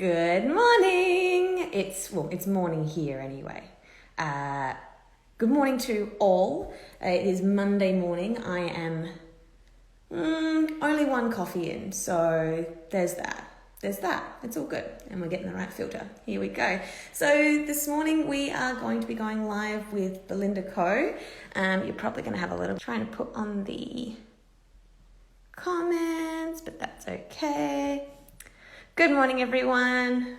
Good morning. It's morning here anyway. Good morning to all. It is Monday morning. I am only one coffee in, so there's that. It's all good, and we're getting the right filter. Here we go. So this morning we are going to be going live with Belinda Kou. You're probably going to have a little trying to put on the comments, but that's okay. Good morning, everyone,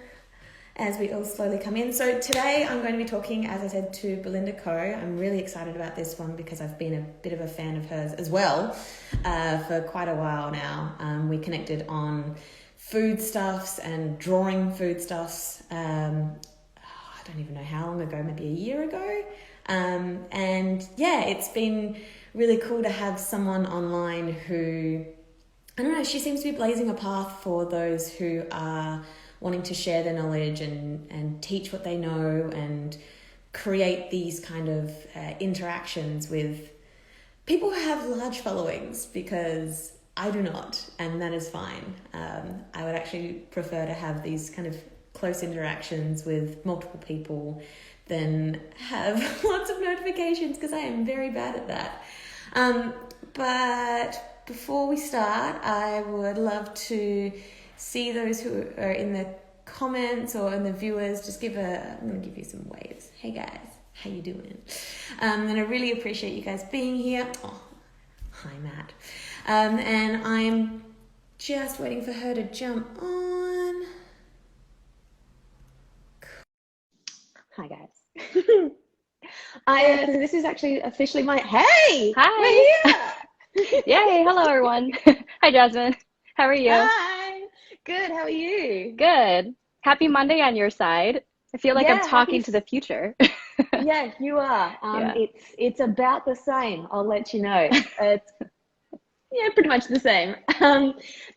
as we all slowly come in. So today I'm going to be talking, as I said, to Belinda Kou. I'm really excited about this one because I've been a bit of a fan of hers as well for quite a while now. We connected on foodstuffs and drawing foodstuffs. I don't even know how long ago, maybe a year ago. And yeah, it's been really cool to have someone online who, I don't know, she seems to be blazing a path for those who are wanting to share their knowledge and teach what they know and create these kind of interactions with people who have large followings, because I do not, and that is fine. I would actually prefer to have these kind of close interactions with multiple people than have lots of notifications, because I am very bad at that. But before we start, I would love to see those who are in the comments or in the viewers. I'm going to give you some waves. Hey guys, how you doing? And I really appreciate you guys being here. Oh, hi Matt. And I'm just waiting for her to jump on. Hi guys. This is actually officially hey! Hi. We're here! Yay, hello everyone. Hi Jasmine. How are you? Hi. Good, how are you? Good. Happy Monday on your side. I feel like I'm talking to the future. Yeah, you are. Yeah. It's about the same, I'll let you know. It's pretty much the same.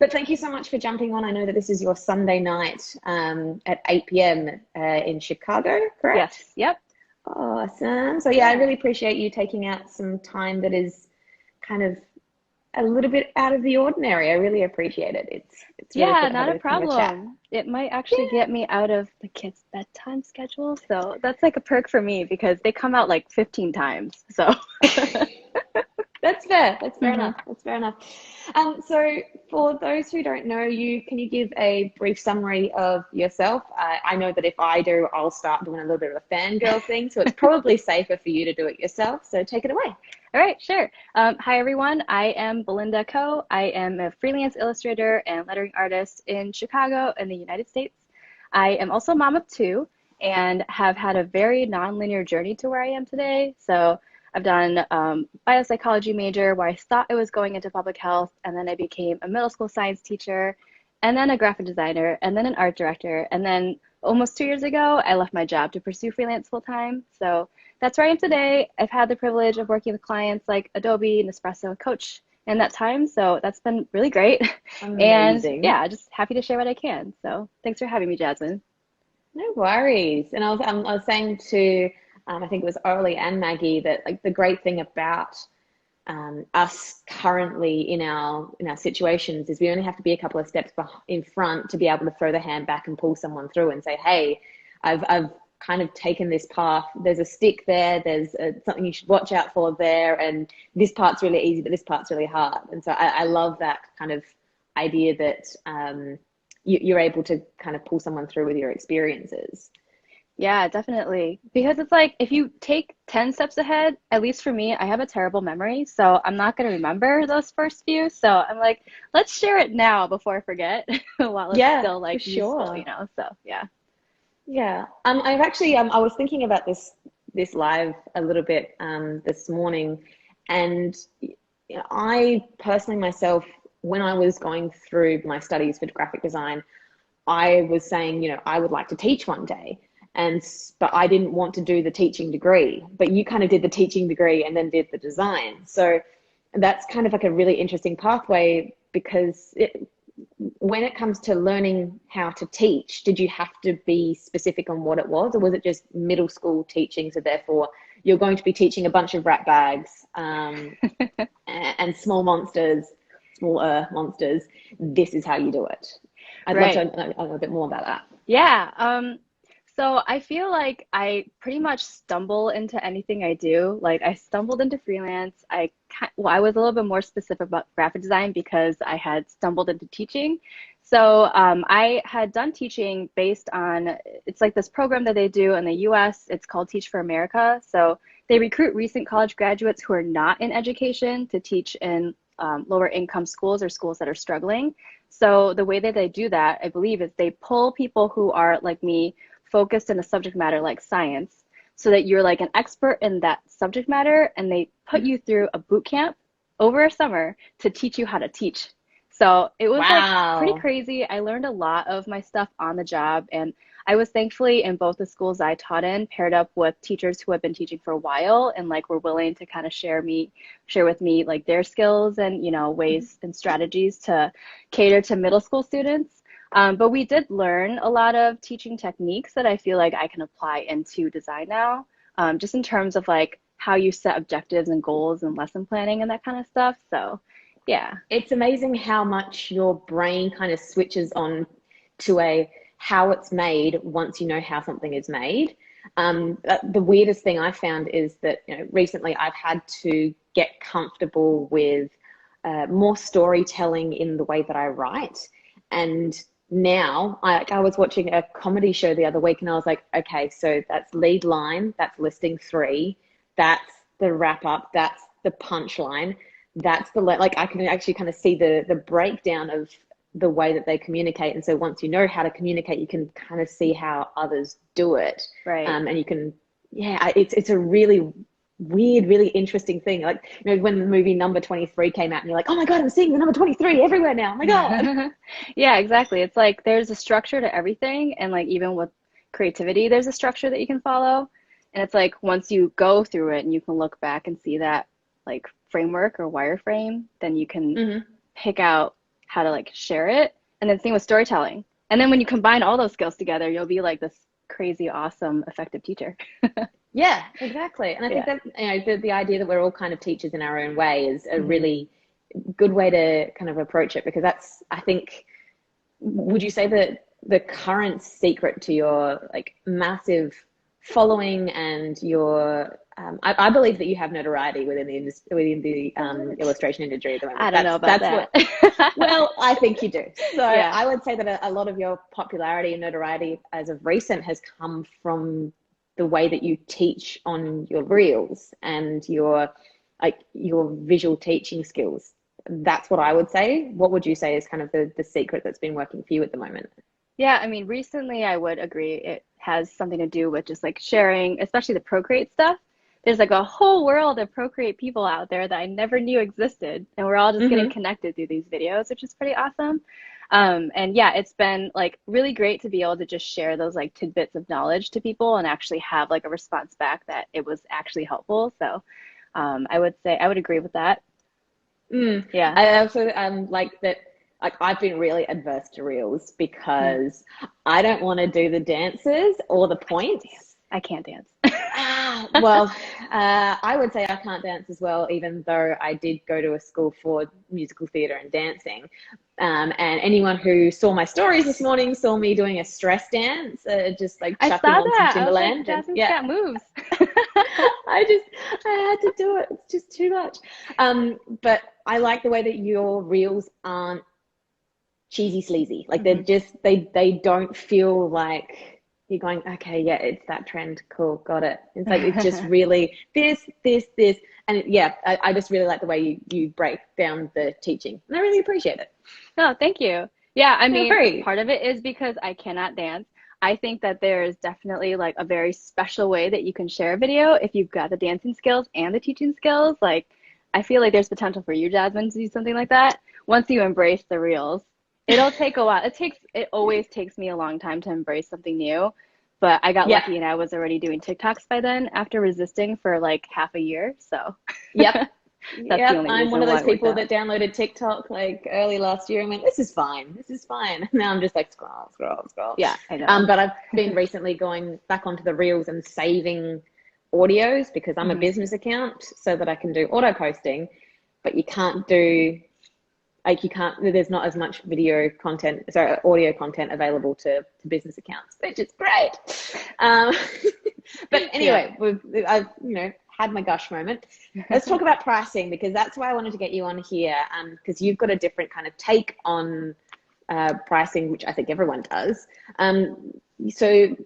But thank you so much for jumping on. I know that this is your Sunday night at 8 p.m. In Chicago, correct? Yes. Yep. Awesome. So yeah, I really appreciate you taking out some time that is kind of a little bit out of the ordinary. I really appreciate it. It's really cool to not have a kind of a chat. problem. It might actually get me out of the kids' bedtime schedule. So that's like a perk for me because they come out like 15 times. So That's fair. That's fair Mhm. enough. That's fair enough. So for those who don't know you, can you give a brief summary of yourself? I know that if I do, I'll start doing a little bit of a fangirl thing. So it's probably safer for you to do it yourself. So take it away. All right, sure. Hi, everyone. I am Belinda Kou. I am a freelance illustrator and lettering artist in Chicago in the United States. I am also a mom of two and have had a very nonlinear journey to where I am today. So I've done biopsychology major where I thought I was going into public health, and then I became a middle school science teacher, and then a graphic designer, and then an art director. And then almost 2 years ago, I left my job to pursue freelance full time. So that's where I am today. I've had the privilege of working with clients like Adobe, Nespresso, and Coach in that time. So that's been really great. Amazing. And yeah, just happy to share what I can. So thanks for having me, Jasmine. No worries. And I was saying to, I think it was Orly and Maggie, that like the great thing about us currently in our situations is we only have to be a couple of steps in front to be able to throw the hand back and pull someone through and say, hey, I've kind of taken this path. There's a stick there. There's something you should watch out for there. And this part's really easy, but this part's really hard. And so I love that kind of idea that you're able to kind of pull someone through with your experiences. Yeah, definitely. Because it's like if you take 10 steps ahead, at least for me, I have a terrible memory. So I'm not going to remember those first few. So I'm like, let's share it now before I forget while it's still like useful, So yeah. Yeah. I've actually I was thinking about this live a little bit this morning, and I personally myself, when I was going through my studies for graphic design, I was saying, I would like to teach one day. But I didn't want to do the teaching degree, but you kind of did the teaching degree and then did the design. So that's kind of like a really interesting pathway, because when it comes to learning how to teach, did you have to be specific on what it was, or was it just middle school teaching? So therefore you're going to be teaching a bunch of rat bags and smaller monsters. This is how you do it. I'd love to Right. know a little bit more about that. Yeah. So I feel like I pretty much stumble into anything I do. Like I stumbled into freelance. Well, I was a little bit more specific about graphic design because I had stumbled into teaching. So I had done teaching based on, it's like this program that they do in the US. It's called Teach for America. So they recruit recent college graduates who are not in education to teach in lower income schools or schools that are struggling. So the way that they do that, I believe, is they pull people who are like me, focused in a subject matter like science, so that you're like an expert in that subject matter, and they put you through a boot camp over a summer to teach you how to teach. So it was like pretty Wow. crazy. I learned a lot of my stuff on the job, and I was thankfully in both the schools I taught in paired up with teachers who had been teaching for a while and like were willing to kind of share with me like their skills and ways and strategies to cater to middle school students. But we did learn a lot of teaching techniques that I feel like I can apply into design now, just in terms of like how you set objectives and goals and lesson planning and that kind of stuff. So, yeah. It's amazing how much your brain kind of switches on to a how it's made once you know how something is made. The weirdest thing I found is that recently I've had to get comfortable with more storytelling in the way that I write. And now I was watching a comedy show the other week and I was like, okay, so that's lead line, that's listing three, that's the wrap up, that's the punchline, that's the like I can actually kind of see the breakdown of the way that they communicate. And so once you know how to communicate, you can kind of see how others do it. Right. And you can, yeah, it's a really weird, really interesting thing. Like, when the movie Number 23 came out and you're like, oh my God, I'm seeing the number 23 everywhere now. Oh my God. Yeah, exactly. It's like there's a structure to everything, and like even with creativity, there's a structure that you can follow. And it's like once you go through it and you can look back and see that like framework or wireframe, then you can Hmm. pick out how to like share it. And then same with storytelling. And then when you combine all those skills together, you'll be like this crazy, awesome, effective teacher. Yeah, exactly. And I think Yeah. that, the idea that we're all kind of teachers in our own way is a Hmm. really good way to kind of approach it, because that's, I think, would you say that the current secret to your like massive following and your I believe that you have notoriety within the illustration industry at the moment. I don't know about That's what, that. well, I think you do. So Yeah. I would say that a lot of your popularity and notoriety as of recent has come from the way that you teach on your reels and your visual teaching skills. That's what I would say. What would you say is kind of the secret that's been working for you at the moment? Yeah, I mean, recently I would agree it has something to do with just like sharing, especially the procreate stuff. There's like a whole world of procreate people out there that I never knew existed, and we're all just getting Hmm. connected through these videos, which is pretty awesome. And yeah, it's been like really great to be able to just share those like tidbits of knowledge to people and actually have like a response back that it was actually helpful. So I would say I would agree with that. Mm. Yeah. I also like that. Like, I've been really adverse to reels Hmm. because I don't want to do the dances or the I can't points. dance. I can't dance. Well, I would say I can't dance as well, even though I did go to a school for musical theatre and dancing. And anyone who saw my stories this morning saw me doing a stress dance, just like I chucking saw on some that. I was like, Timberland. And Jasmine's yeah, got moves. I had to do it. It's just too much. But I like the way that your reels aren't cheesy sleazy. Like, they're Hmm. just they don't feel like you're going, okay, yeah, it's that trend, cool, got it. It's like it's just really this, and yeah, I just really like the way you break down the teaching, and I really appreciate it. No, thank you. Yeah, I Yeah, mean, great. part of it is because I cannot dance. I think that there is definitely like a very special way that you can share a video if you've got the dancing skills and the teaching skills. Like, I feel like there's potential for you, Jasmine, to do something like that once you embrace the reels. It'll take a while. It always takes me a long time to embrace something new, but I got Yeah. lucky and I was already doing TikToks by then after resisting for like half a year. So Yep. that's the Yep. only I'm one reason of why those it worked people out. that downloaded TikTok like early last year and went, this is fine. This is fine. Now I'm just like scroll, scroll, scroll. Yeah, I know. But I've been recently going back onto the reels and saving audios because I'm a Hmm. business account so that I can do auto posting, but you can't do like you can't, there's not as much audio content available to business accounts, which is great. Um, but anyway, I've, had my gush moment. Let's talk about pricing, because that's why I wanted to get you on here, because you've got a different kind of take on pricing, which I think everyone does. So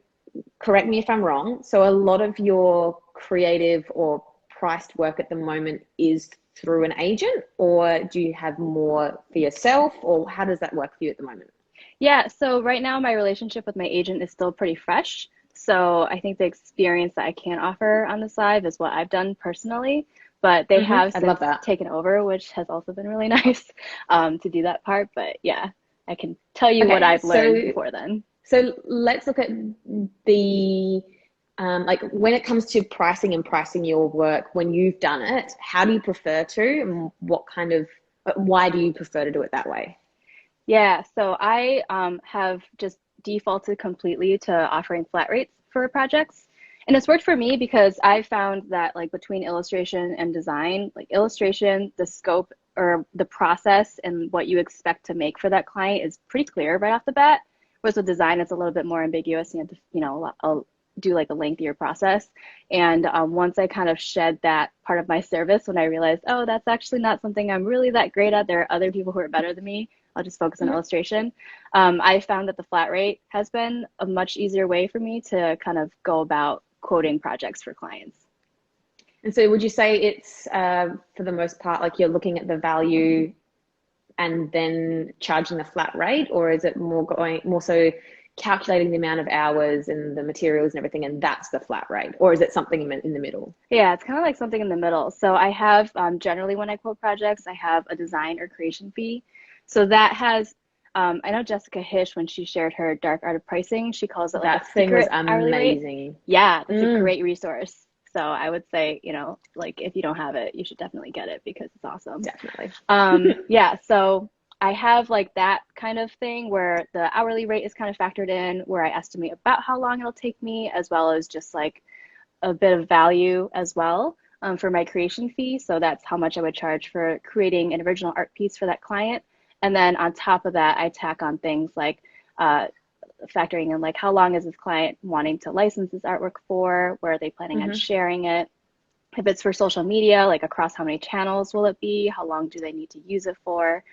correct me if I'm wrong. So a lot of your creative or priced work at the moment is through an agent, or do you have more for yourself, or how does that work for you at the moment? Yeah, so right now my relationship with my agent is still pretty fresh. So I think the experience that I can offer on the side is what I've done personally, but they have I love since that. taken over, which has also been really nice to do that part. But yeah, I can tell you what Okay, I've learned before then. so let's look at the like when it comes to pricing and pricing your work, when you've done it, how do you prefer to, and why do you prefer to do it that way? Yeah, so I have just defaulted completely to offering flat rates for projects. And it's worked for me because I found that like between illustration and design, like illustration, the scope or the process and what you expect to make for that client is pretty clear right off the bat. Whereas with design, it's a little bit more ambiguous. You have to, I'll do like a lengthier process. And once I kind of shed that part of my service, when I realized, oh, that's actually not something I'm really that great at. There are other people who are better than me. I'll just focus on illustration. I found that the flat rate has been a much easier way for me to kind of go about quoting projects for clients. And so would you say it's for the most part, like you're looking at the value and then charging the flat rate, or is it more so calculating the amount of hours and the materials and everything, and that's the flat rate, or is it something in the middle? Yeah, it's kind of like something in the middle. So I have generally when I quote projects, I have a design or creation fee. So that has, I know Jessica Hish, when she shared her dark art of pricing, she calls it like That a thing was secret hourly rate. amazing. Yeah, that's a great resource. So I would say, like if you don't have it, you should definitely get it because it's awesome. Definitely. Yeah, so I have like that kind of thing where the hourly rate is kind of factored in, where I estimate about how long it'll take me, as well as just like a bit of value as well for my creation fee. So that's how much I would charge for creating an original art piece for that client. And then on top of that, I tack on things like factoring in like how long is this client wanting to license this artwork for? Where are they planning on sharing it? If it's for social media, like across how many channels will it be? How long do they need to use it for?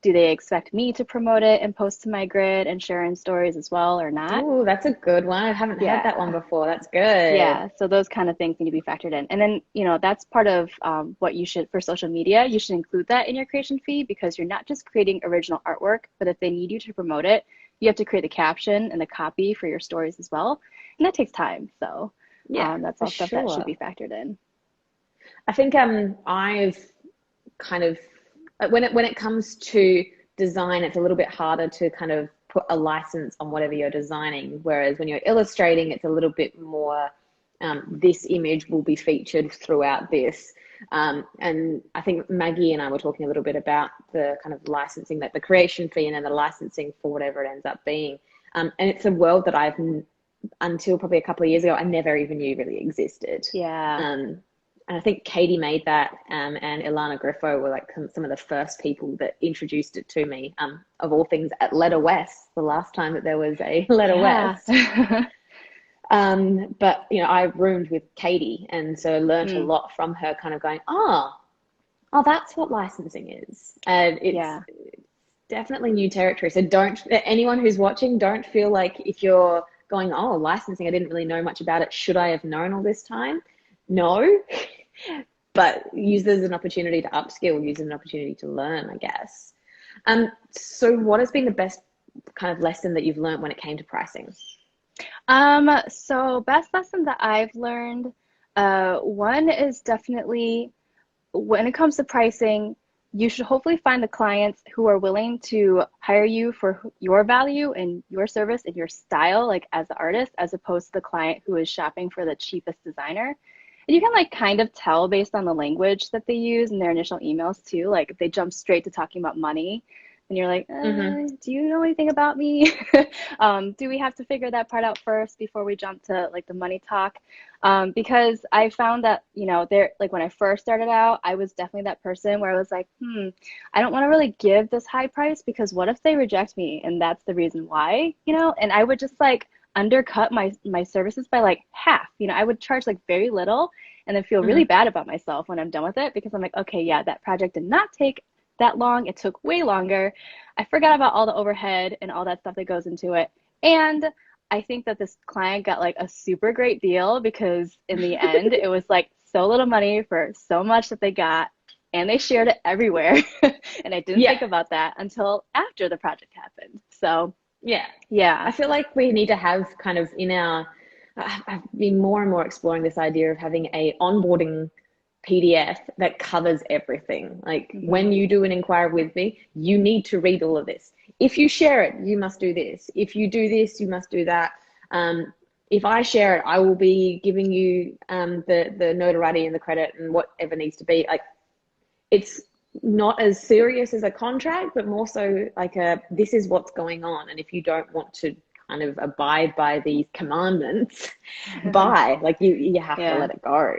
Do they expect me to promote it and post to my grid and share in stories as well or not? Oh, that's a good one. I haven't heard that one before. That's good. Yeah, so those kind of things need to be factored in. And then, that's part of what you should, for social media, you should include that in your creation fee, because you're not just creating original artwork, but if they need you to promote it, you have to create the caption and the copy for your stories as well. And that takes time. So that's all stuff that should be factored in. I think I've kind of, when it comes to design, it's a little bit harder to kind of put a license on whatever you're designing. Whereas when you're illustrating, it's a little bit more, this image will be featured throughout this. And I think Maggie and I were talking a little bit about the kind of licensing, that the creation fee and then the licensing for whatever it ends up being. And it's a world that until probably a couple of years ago, I never even knew really existed. Yeah. And I think Katie made that, and Ilana Griffo were like some of the first people that introduced it to me, of all things at Letter West, the last time that there was a Letter West. But, I roomed with Katie, and so learned a lot from her, kind of going, oh, that's what licensing is. And it's definitely new territory. So anyone who's watching, don't feel like if you're going, oh, licensing, I didn't really know much about it. Should I have known all this time? No. But use it as an opportunity to upskill, use it as an opportunity to learn, I guess. So what has been the best kind of lesson that you've learned when it came to pricing? So best lesson that I've learned, one is definitely when it comes to pricing, you should hopefully find the clients who are willing to hire you for your value and your service and your style, like as the artist, as opposed to the client who is shopping for the cheapest designer. And you can like kind of tell based on the language that they use in their initial emails too. Like if they jump straight to talking about money, and you're like, Mm-hmm. do you know anything about me? Do we have to figure that part out first before we jump to like the money talk? Because I found that, you know, there, like when I first started out, I was definitely that person where I was like, I don't want to really give this high price because what if they reject me and that's the reason why, you know? And I would just like undercut my services by like half. You know, I would charge like very little and then feel really Mm-hmm. bad about myself when I'm done with it because I'm like, okay, yeah, that project did not take that long. It took way longer. I forgot about all the overhead and all that stuff that goes into it. And I think that this client got like a super great deal because in the end, it was like so little money for so much that they got, and they shared it everywhere. And I didn't Yeah. think about that until after the project happened. So, Yeah. yeah. I feel like we need to have kind of in our, I've been more and more exploring this idea of having a onboarding PDF that covers everything. Like when Hmm. you do an inquiry with me, you need to read all of this. If you share it, you must do this. If you do this, you must do that. Um, if I share it, I will be giving you the notoriety and the credit and whatever needs to be. Like it's not as serious as a contract, but more so like a this is what's going on. And if you don't want to kind of abide by these commandments, bye. Like you have to Yeah. let it go.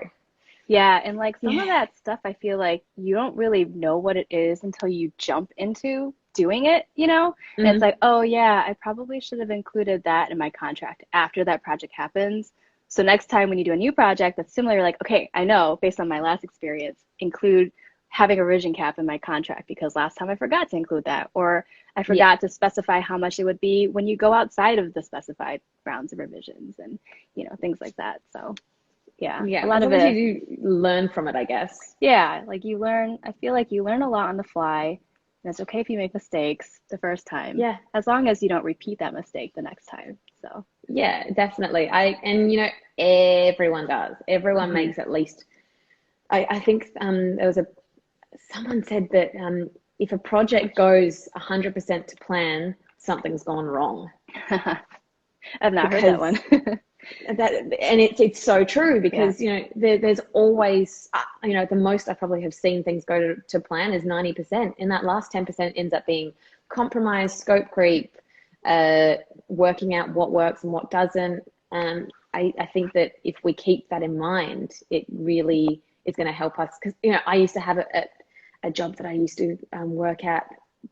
Yeah, and like some of Yeah. that stuff, I feel like you don't really know what it is until you jump into doing it, you know? And it's Mm-hmm. like, oh yeah, I probably should have included that in my contract after that project happens. So next time when you do a new project that's similar, you're like, okay, I know based on my last experience, include having a revision cap in my contract because last time I forgot to include that, or I Yeah. forgot to specify how much it would be when you go outside of the specified rounds of revisions and, you know, things like that. So yeah, a Yeah. lot As of long as you it. do learn from it, I guess. Yeah, like you learn, I feel like you learn a lot on the fly, and it's okay if you make mistakes the first time, Yeah. as long as you don't repeat that mistake the next time. So, Yeah, definitely. And you know, everyone does. Everyone hmm. makes at least I think there was a someone said that if a project goes 100% to plan, something's gone wrong I've not heard that one. because that and it's so true Yeah. because you know there's always you know the most I probably have seen things go to plan is 90%, and that last 10% ends up being compromise, scope creep, uh, working out what works and what doesn't. I think that if we keep that in mind, it really is going to help us because you know I used to have a job that I used to work at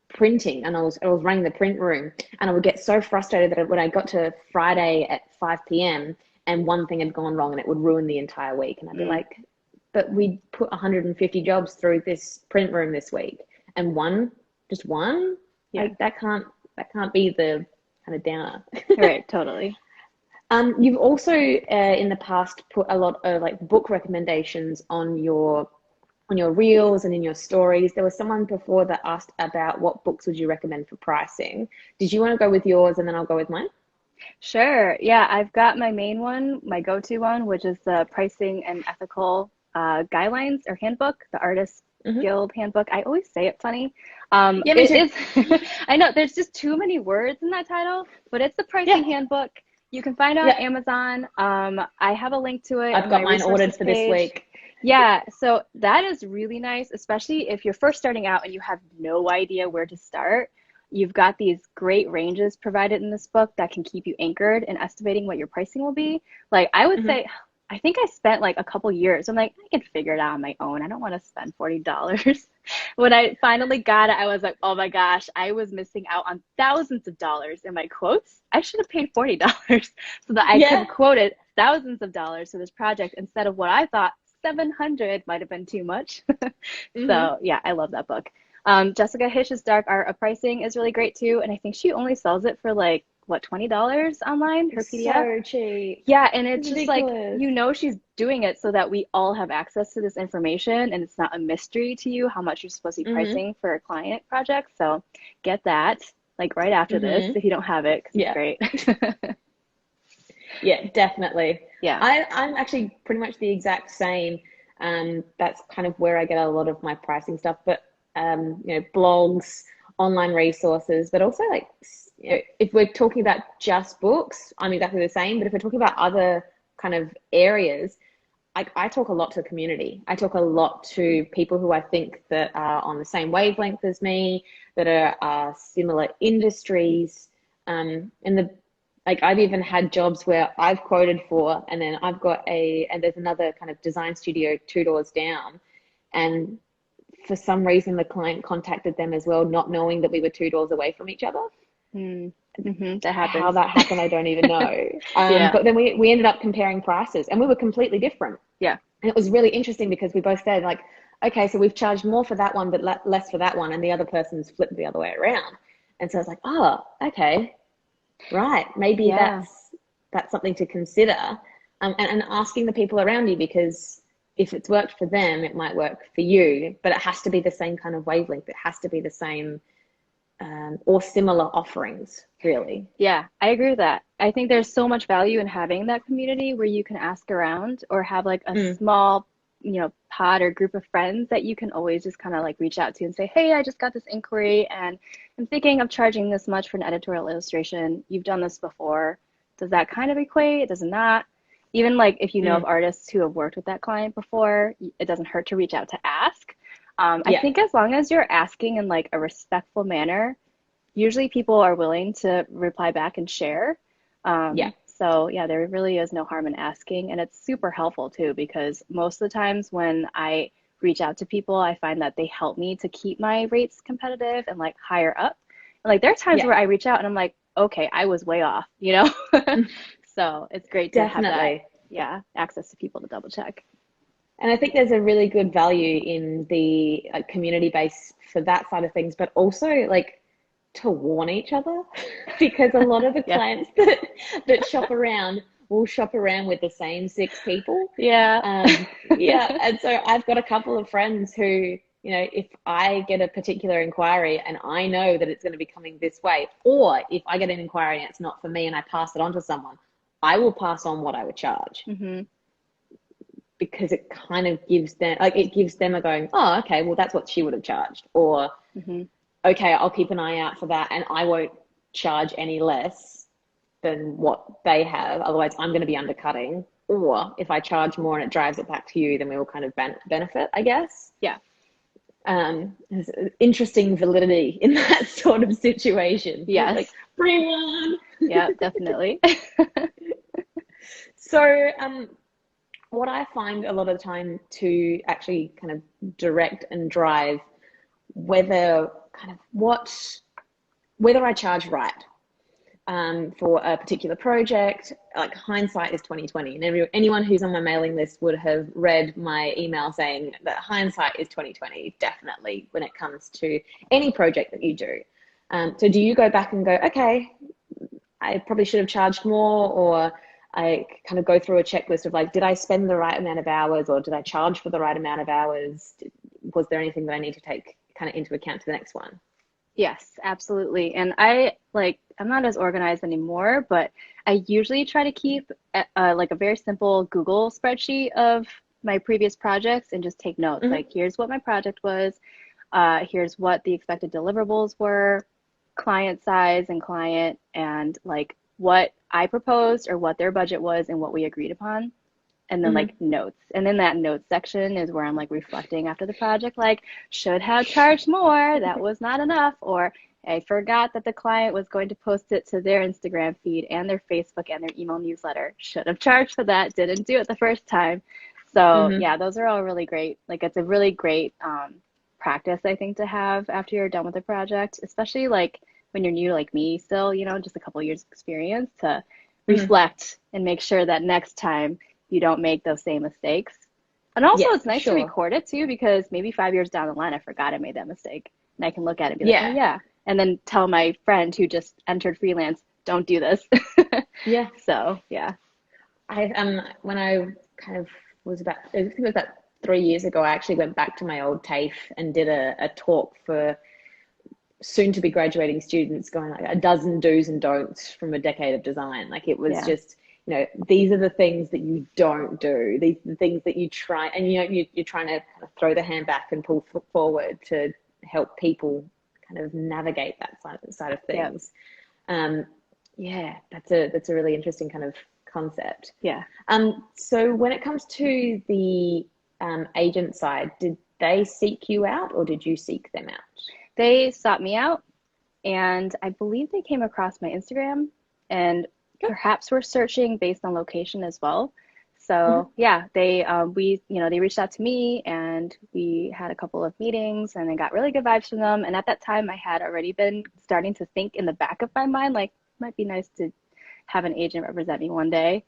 printing, and I was running the print room, and I would get so frustrated that when I got to Friday at 5 p.m. and one thing had gone wrong and it would ruin the entire week, and I'd be Mm, like, but we put 150 jobs through this print room this week, and just one, yeah. like that can't be the kind of downer. Right, totally. You've also in the past put a lot of like book recommendations on your reels and in your stories. There was someone before that asked about what books would you recommend for pricing. Did you want to go with yours and then I'll go with mine? Sure. Yeah, I've got my main one, my go-to one, which is the Pricing and Ethical Guidelines or Handbook, the Artist Hmm. Guild Handbook. I always say it funny. Yeah, me It too. is, I know there's just too many words in that title, but it's the Yeah, Pricing Handbook. You can find it on yeah. Amazon. I have a link to it I've in my got mine ordered resources for this page. week. Yeah, so that is really nice, especially if you're first starting out and you have no idea where to start. You've got these great ranges provided in this book that can keep you anchored in estimating what your pricing will be. Like I would Hmm. say, I think I spent like a couple years. I'm like, I can figure it out on my own. I don't want to spend $40. When I finally got it, I was like, oh my gosh, I was missing out on thousands of dollars in my quotes. I should have paid $40 so that I could Yeah. have quoted thousands of dollars for this project instead of what I thought 700 might have been too much. Hmm. So yeah, I love that book. Jessica Hish's Dark Art of Pricing is really great too, and I think she only sells it for like what, $20 online, her It's PDF. so cheap. Yeah, and it's It's just like ridiculous. you know she's doing it so that we all have access to this information and it's not a mystery to you how much you're supposed to be Hmm. pricing for a client project. So get that like right after this Hmm. if you don't have it because it's Yeah. great. Yeah, definitely. Yeah. I'm actually pretty much the exact same. That's kind of where I get a lot of my pricing stuff, but you know, blogs, online resources, but also like you know, if we're talking about just books, I'm exactly the same. But if we're talking about other kind of areas, I talk a lot to the community. I talk a lot to people who I think that are on the same wavelength as me, that are similar industries. And I've even had jobs where I've quoted for, and then and there's another kind of design studio 2 doors down. And for some reason, the client contacted them as well, not knowing that we were 2 doors away from each other. That happens. How that happened, I don't even know. Yeah. But then we ended up comparing prices, and we were completely different. Yeah. And it was really interesting because we both said, like, okay, so we've charged more for that one, but less for that one, and the other person's flipped the other way around. And so I was like, oh, okay, right, maybe that's something to consider, and asking the people around you, because if it's worked for them, it might work for you, but it has to be the same kind of wavelength. It has to be the same or similar offerings, really. Yeah, I agree with that. I think there's so much value in having that community where you can ask around, or have like a small, pod or group of friends that you can always just kind of like reach out to and say, hey, I just got this inquiry and I'm thinking of charging this much for an editorial illustration. You've done this before. Does that kind of equate? Does it not? Even like if you know of artists who have worked with that client before, it doesn't hurt to reach out to ask. I think as long as you're asking in like a respectful manner, usually people are willing to reply back and share. So yeah, there really is no harm in asking, and it's super helpful too, because most of the times when I reach out to people, I find that they help me to keep my rates competitive and like higher up. And like there are times where I reach out and I'm like, okay, I was way off, So it's great to have that, access to people to double check. And I think there's a really good value in the community base for that side of things, but also like to warn each other, because a lot of the clients that shop around will shop around with the same 6 people. And so I've got a couple of friends who, if I get a particular inquiry and I know that it's going to be coming this way, or if I get an inquiry and it's not for me and I pass it on to someone, I will pass on what I would charge. Because it kind of gives them a going, oh, okay, well, that's what she would have charged. Or, okay, I'll keep an eye out for that, and I won't charge any less than what they have. Otherwise, I'm going to be undercutting. Or if I charge more and it drives it back to you, then we will kind of benefit, I guess. Yeah. There's interesting validity in that sort of situation. Yes. Like, bring one. Yeah, definitely. So, what I find a lot of the time to actually kind of direct and drive whether I charge right for a particular project, like hindsight is 2020. And anyone who's on my mailing list would have read my email saying that hindsight is 2020, definitely, when it comes to any project that you do. So do you go back and go, okay, I probably should have charged more, or I kind of go through a checklist of like, did I spend the right amount of hours, or did I charge for the right amount of hours? Was there anything that I need to take kind of into account to the next one? Yes, absolutely. And I'm not as organized anymore, but I usually try to keep like a very simple Google spreadsheet of my previous projects and just take notes. Like, here's what my project was. Here's what the expected deliverables were, client size and client, and like what I proposed or what their budget was and what we agreed upon. And then like notes. And then that notes section is where I'm like reflecting after the project, like, should have charged more, that was not enough, or I forgot that the client was going to post it to their Instagram feed and their Facebook and their email newsletter. Should have charged for that, didn't do it the first time. So yeah, those are all really great. Like, it's a really great practice, I think, to have after you're done with a project, especially like when you're new like me still, just a couple years experience, to reflect and make sure that next time you don't make those same mistakes. And also it's nice to record it too, because maybe 5 years down the line, I forgot I made that mistake, and I can look at it and be like, oh yeah. And then tell my friend who just entered freelance, don't do this. So yeah. When I kind of was I think it was about 3 years ago, I actually went back to my old TAFE and did a talk for soon to be graduating students, going like a dozen do's and don'ts from a decade of design. Like, it was just, these are the things that you don't do. These are the things that you try, and you're trying to kind of throw the hand back and pull forward to help people kind of navigate that side of things. That's a really interesting kind of concept. Yeah. So when it comes to the agent side, did they seek you out or did you seek them out? They sought me out, and I believe they came across my Instagram, and perhaps were searching based on location as well. So yeah, they they reached out to me, and we had a couple of meetings, and I got really good vibes from them. And at that time, I had already been starting to think in the back of my mind, like, might be nice to have an agent represent me one day.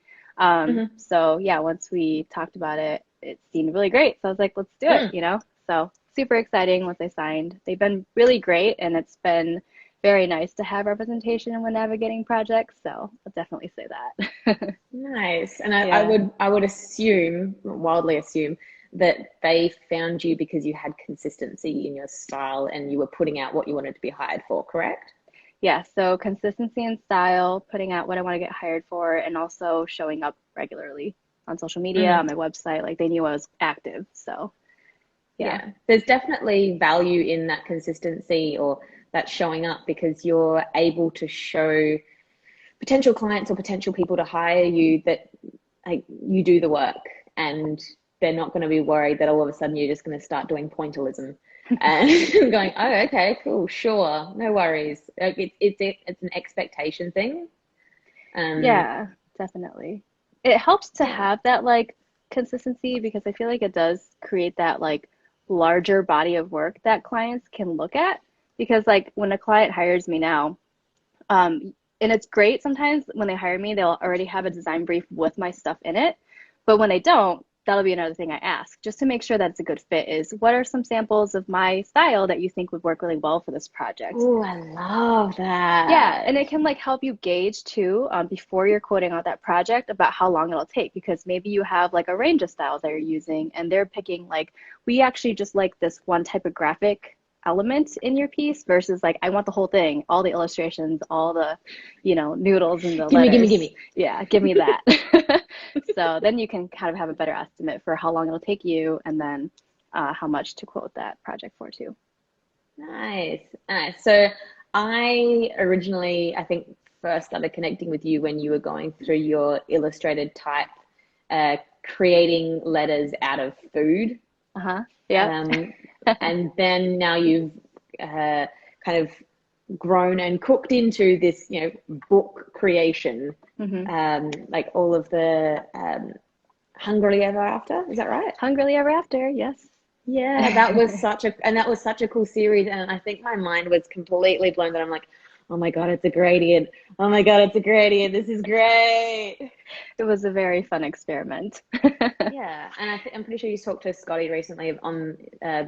So yeah, once we talked about it, it seemed really great. So I was like, let's do it, So super exciting once I signed. They've been really great, and it's been very nice to have representation when navigating projects. So I'll definitely say that. Nice. And Yeah. I would assume, wildly assume, that they found you because you had consistency in your style and you were putting out what you wanted to be hired for, correct? Yeah, so consistency in style, putting out what I want to get hired for, and also showing up regularly on social media, on my website. Like, they knew I was active. So yeah. There's definitely value in that consistency or that showing up, because you're able to show potential clients or potential people to hire you that, like, you do the work, and they're not going to be worried that all of a sudden you're just going to start doing pointillism and going, oh, okay, cool, sure, no worries. Like, it's an expectation thing. Yeah, definitely. It helps to have that, like, consistency, because I feel like it does create that, like, larger body of work that clients can look at. Because, like, when a client hires me now, and it's great sometimes when they hire me, they'll already have a design brief with my stuff in it. But when they don't, that'll be another thing I ask, just to make sure that it's a good fit, is what are some samples of my style that you think would work really well for this project? Oh, I love that. Yeah, and it can, like, help you gauge too, before you're quoting out that project, about how long it'll take, because maybe you have, like, a range of styles that you're using, and they're picking, like, we actually just like this one type of graphic element in your piece, versus, like, I want the whole thing, all the illustrations, all the, noodles and the letters. Give me. Yeah, give me that. So then you can kind of have a better estimate for how long it'll take you, and then how much to quote that project for too. Nice. So I originally, I think, first started connecting with you when you were going through your illustrated type, creating letters out of food. Yeah. And then now you've kind of grown and cooked into this, book creation, like all of the Hungrily Ever After. Is that right? Hungrily Ever After, yes. Yeah, that was such a cool series, and I think my mind was completely blown that I'm like, oh my God, it's a gradient. Oh my God, it's a gradient. This is great. It was a very fun experiment. Yeah, and I'm pretty sure you talked to Scotty recently on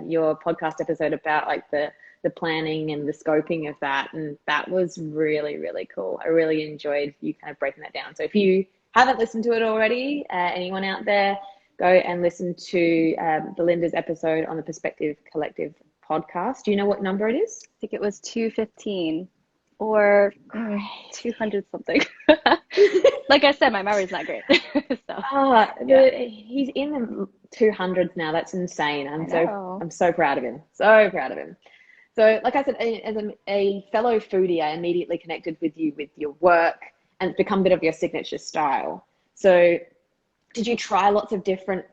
your podcast episode about, like, the planning and the scoping of that, and that was really, really cool. I really enjoyed you kind of breaking that down. So if you haven't listened to it already, anyone out there, go and listen to Belinda's episode on the Perspective Collective podcast. Do you know what number it is? I think it was 215 or 200 something. Like I said, my memory's not great. He's in the 200s now. That's insane. I'm so proud of him. So proud of him. So, like I said, as a fellow foodie, I immediately connected with you with your work, and it's become a bit of your signature style. So did you try lots of different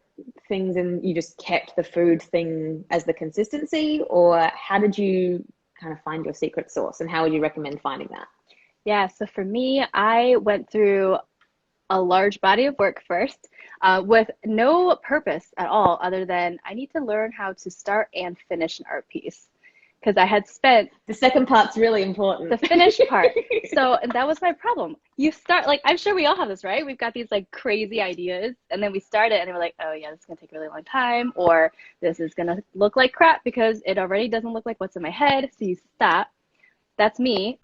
things and you just kept the food thing as the consistency, or how did you kind of find your secret sauce, and how would you recommend finding that? Yeah, so for me, I went through a large body of work first, with no purpose at all other than I need to learn how to start and finish an art piece. Because I had spent... The second part's really important. The finish part. So, and that was my problem. You start, like, I'm sure we all have this, right? We've got these, like, crazy ideas, and then we start it, and we're like, oh yeah, this is going to take a really long time, or this is going to look like crap because it already doesn't look like what's in my head, so you stop. That's me.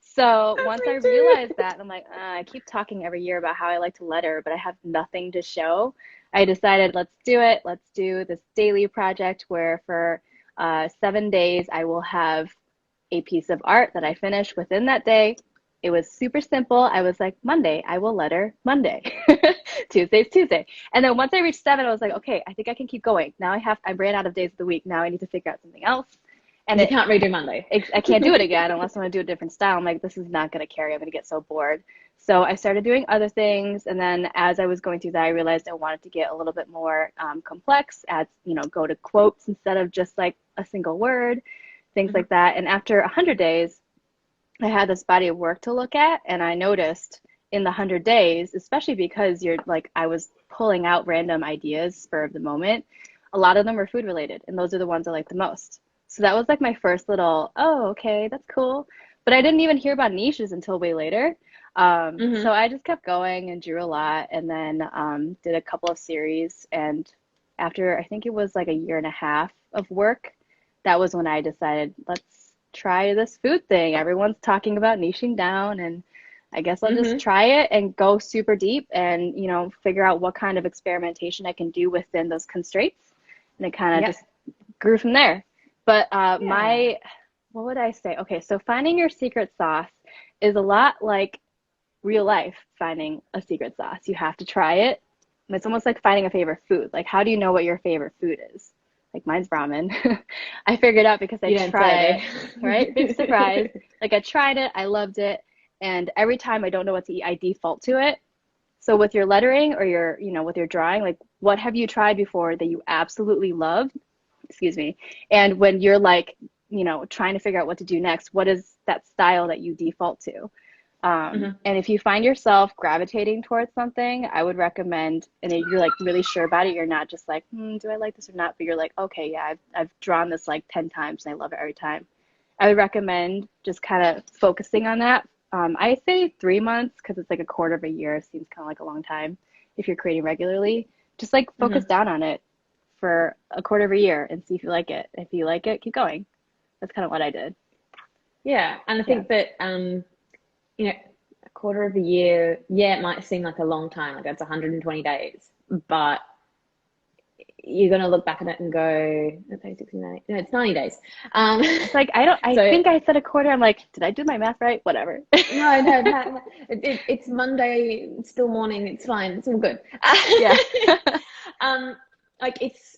So once I realized that, I'm like, I keep talking every year about how I like to letter, but I have nothing to show. I decided, let's do it. Let's do this daily project where for 7 days I will have a piece of art that I finish within that day. It was super simple. I was like, Monday, I will letter Monday. Tuesday's Tuesday. And then once I reached 7, I was like, okay, I think I can keep going. Now I ran out of days of the week. Now I need to figure out something else. And you can't redo Monday. I can't do it again unless I want to do a different style. I'm like, this is not going to carry. I'm going to get so bored. So I started doing other things, and then as I was going through that, I realized I wanted to get a little bit more complex, add, go to quotes instead of just like a single word, things like that. And after 100 days, I had this body of work to look at, and I noticed in the 100 days, especially because I was pulling out random ideas spur of the moment, a lot of them were food related, and those are the ones I like the most. So that was like my first little, oh, okay, that's cool. But I didn't even hear about niches until way later. So I just kept going and drew a lot, and then did a couple of series. And after I think it was like a year and a half of work, that was when I decided, let's try this food thing. Everyone's talking about niching down, and I guess I'll just try it and go super deep and, figure out what kind of experimentation I can do within those constraints. And it kind of just grew from there. But what would I say? Okay, so finding your secret sauce is a lot like real life finding a secret sauce. You have to try it. And it's almost like finding a favorite food. Like, how do you know what your favorite food is? Like, mine's ramen. I figured out because I tried it, right? Big surprise. Like, I tried it, I loved it, and every time I don't know what to eat, I default to it. So with your lettering or your, with your drawing, like, what have you tried before that you absolutely loved? Excuse me. And when you're like, trying to figure out what to do next, what is that style that you default to? And if you find yourself gravitating towards something, I would recommend, and if you're like really sure about it, you're not just like, do I like this or not? But you're like, okay, yeah, I've drawn this like 10 times and I love it every time. I would recommend just kind of focusing on that. I say 3 months because it's like a quarter of a year. Seems kind of like a long time if you're creating regularly. Just like focus down on it for a quarter of a year and see if you like it. If you like it, keep going. That's kind of what I did. Yeah, and I think that a quarter of a year, it might seem like a long time, like that's 120 days, but you're going to look back at it and go, okay, 69, no, it's 90 days. It's like, I think I said a quarter. I'm like, did I do my math right? Whatever. No, it's Monday, it's still morning, it's fine, it's all good. Like, it's,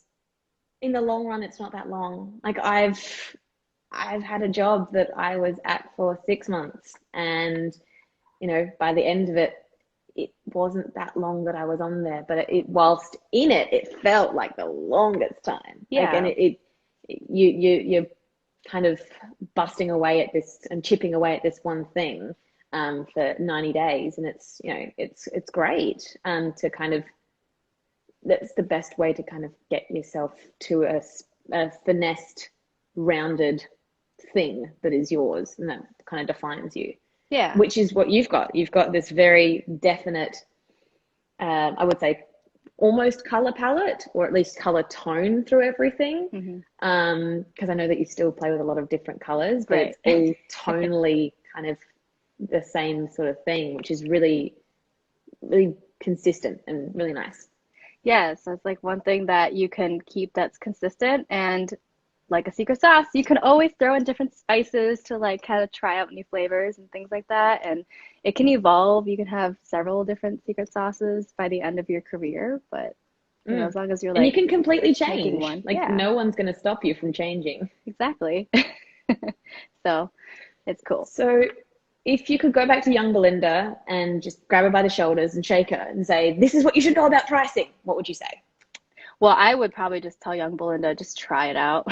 in the long run, it's not that long. Like, I've had a job that I was at for 6 months, and by the end of it, it wasn't that long that I was on there, but whilst in it, it felt like the longest time. Yeah. Like, and you're kind of busting away at this and chipping away at this one thing for 90 days, and it's it's great to kind of, that's the best way to kind of get yourself to a finessed, rounded thing that is yours, and that kind of defines you. Yeah. Which is what you've got. You've got this very definite, I would say, almost color palette, or at least color tone through everything. Because I know that you still play with a lot of different colors, but it's all tonally kind of the same sort of thing, which is really, really consistent and really nice. Yeah, so it's like one thing that you can keep that's consistent, and like a secret sauce, you can always throw in different spices to like kind of try out new flavors and things like that. And it can evolve. You can have several different secret sauces by the end of your career, but as long as you're like, and you can completely change. One. Like, no one's going to stop you from changing. Exactly. So it's cool. So if you could go back to young Belinda and just grab her by the shoulders and shake her and say, this is what you should know about pricing, what would you say? Well, I would probably just tell young Belinda, just try it out.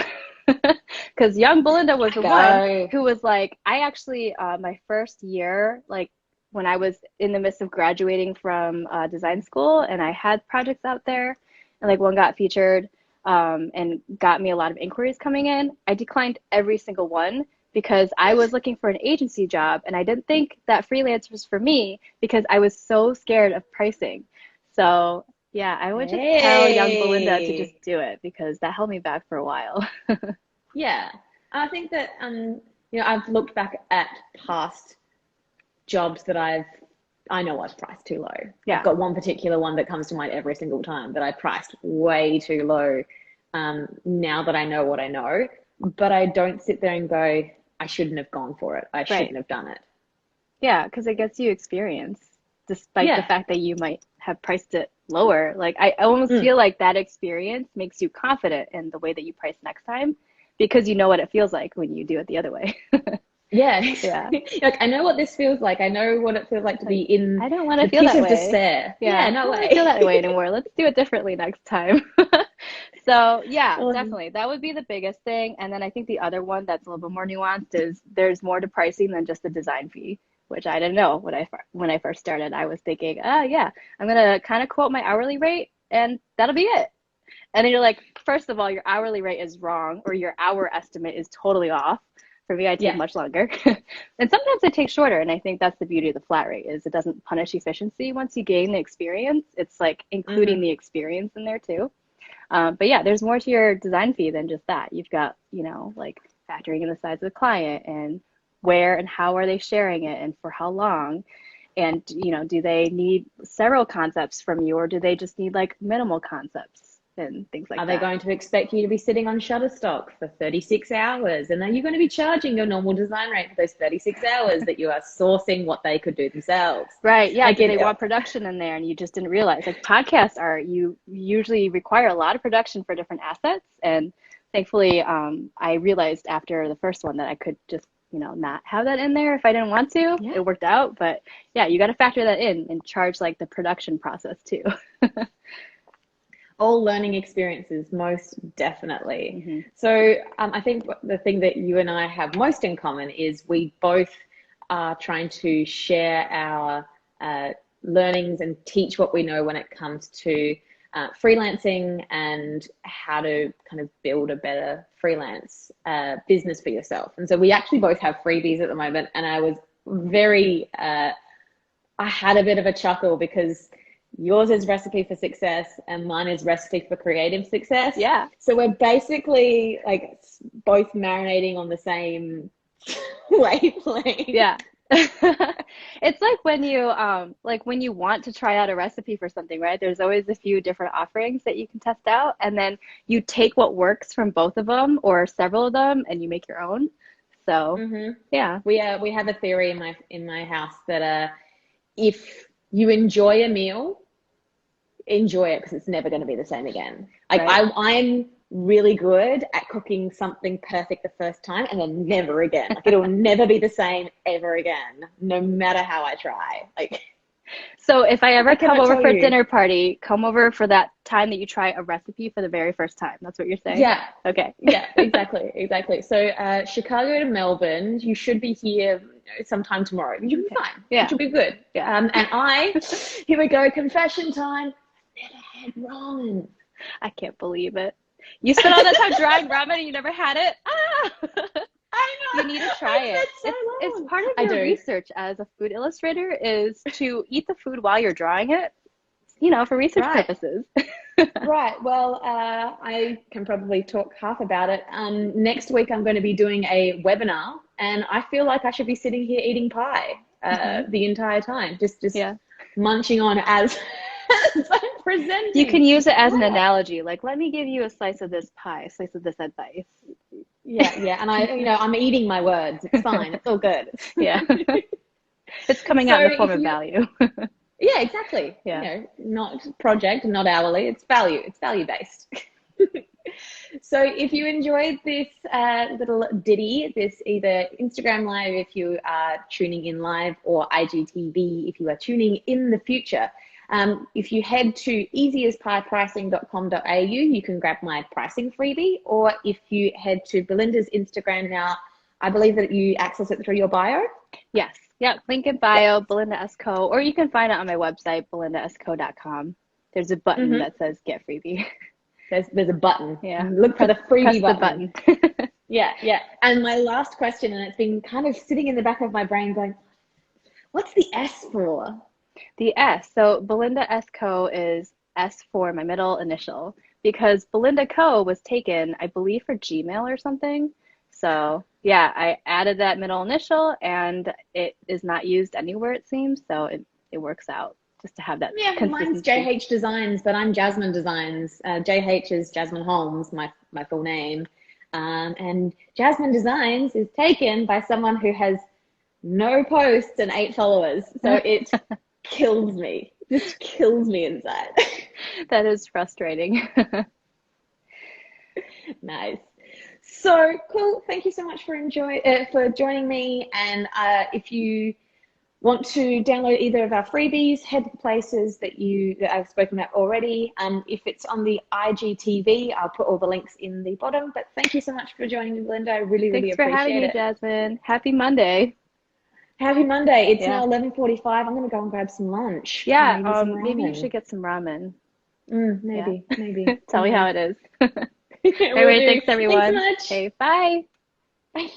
Because young Belinda was the one who was like, I actually, my first year, like when I was in the midst of graduating from design school, and I had projects out there, and like one got featured and got me a lot of inquiries coming in, I declined every single one because I was looking for an agency job, and I didn't think that freelance was for me because I was so scared of pricing. So yeah, I would just tell young Belinda to just do it, because that held me back for a while. Yeah, I think that I've looked back at past jobs that I know I've priced too low. Yeah. I've got one particular one that comes to mind every single time that I priced way too low. Now that I know what I know, but I don't sit there and go, I shouldn't have gone for it. I shouldn't have done it. Yeah, because it gets you experience, despite the fact that you might have priced it lower. Like, I almost feel like that experience makes you confident in the way that you price next time, because you know what it feels like when you do it the other way. Yeah. Yeah. Like, I know what this feels like. I know what it feels like to be Like, in I don't want to the feel pit that of way. despair. Yeah, Yeah, no I don't want to feel that way way. anymore. Let's do it differently next time. So yeah, Um, definitely. That would be the biggest thing. And then I think the other one that's a little bit more nuanced is there's more to pricing than just the design fee, which I didn't know when I first started. I was thinking, yeah, I'm gonna kind of quote my hourly rate and that'll be it. And then you're like, first of all, your hourly rate is wrong, or your hour estimate is totally off. For me, I take yeah. much longer. And sometimes I take shorter. And I think that's the beauty of the flat rate is it doesn't punish efficiency once you gain the experience. It's like including Hmm. the experience in there too. But yeah, there's more to your design fee than just that. You've got, like factoring in the size of the client and where and how are they sharing it and for how long. And, do they need several concepts from you or do they just need like minimal concepts and things like Are they that? going to expect you to be sitting on Shutterstock for 36 hours? And then you're going to be charging your normal design rate for those 36 hours that you are sourcing what they could do themselves. Right. Yeah. Like Do it, they want production in there and you just didn't realize? Like podcasts you usually require a lot of production for different assets. And thankfully, I realized after the first one that I could just, not have that in there if I didn't want to. yeah, It worked out. But yeah, you got to factor that in and charge like the production process too. all learning experiences, most definitely. Hmm. So I think the thing that you and I have most in common is we both are trying to share our learnings and teach what we know when it comes to freelancing and how to kind of build a better freelance business for yourself. And so we actually both have freebies at the moment. And I was I had a bit of a chuckle because yours is recipe for success and mine is recipe for creative success. Yeah. So we're basically like both marinating on the same wavelength. Yeah. It's like when you want to try out a recipe for something, right? There's always a few different offerings that you can test out, and then you take what works from both of them or several of them and you make your own. So, Mm-hmm. yeah. We have a theory in my house that if you enjoy a meal, enjoy it because it's never going to be the same again. Like Right. I'm really good at cooking something perfect the first time and then never again. Like it'll never be the same ever again, no matter how I try. Like So if I ever I come cannot over tell for a you. dinner party, come over for that time that you try a recipe for the very first time. That's what you're saying? Yeah, Okay. yeah, exactly, exactly. So Chicago to Melbourne, you should be here sometime tomorrow. You should be Okay. fine. It Yeah. should be good. Yeah. Here we go, confession time. I've never had ramen. I can't believe it. You spent all that time drying ramen and you never had it? Ah! I You know. need to try I've it. spent so It's long. part of I your do. research as a food illustrator is to eat the food while you're drawing it, for research Right. purposes. Right. Well, I can probably talk half about it. Next week, I'm going to be doing a webinar, and I feel like I should be sitting here eating pie Hmm. the entire time, just Yeah. munching on as I'm You can presenting. use it as an Right. analogy. Like, let me give you a slice of this pie, a slice of this advice. Yeah, yeah. And I'm eating my words. It's fine. It's all good. Yeah. It's coming out So in the form if of you, value. yeah, exactly. Yeah. Not project, not hourly. It's value. It's value based. So if you enjoyed this little ditty, this either Instagram Live if you are tuning in live or IGTV if you are tuning in the future, if you head to easyaspiepricing.com.au, you can grab my pricing freebie, or if you head to Belinda's Instagram now, I believe that you access it through your bio. Yes. Yep. Link in Yeah. bio, Belinda S. Kou, or you can find it on my website, belindasco.com. There's a button Mm-hmm. that says get freebie. There's a button. Yeah. Look for the freebie Press the button. button. Yeah, yeah. And my last question, and it's been kind of sitting in the back of my brain going, what's the S for? The S. So Belinda S. Kou is S for my middle initial because Belinda Kou was taken, I believe, for Gmail or something. So yeah, I added that middle initial and it is not used anywhere, it seems. So it works out just to have that Yeah, mine's consistency. JH Designs, but I'm Jasmine Designs. JH is Jasmine Holmes, my full name. And Jasmine Designs is taken by someone who has no posts and 8 followers. So it kills me, just kills me inside. That is frustrating. Nice. So cool. Thank you so much for joining me. And if you want to download either of our freebies, head to the places that I've spoken about already. If it's on the IGTV, I'll put all the links in the bottom. But thank you so much for joining me, Belinda. I really, really Thanks for having appreciate me, it. Jasmine. Happy Monday. Happy Monday. It's Yeah. now 11:45. I'm going to go and grab some lunch. Yeah, Maybe some maybe you ramen. should get some ramen. Maybe. Tell me how it is. Will Anyway, do. thanks everyone. Thanks so much. Okay, bye. Bye.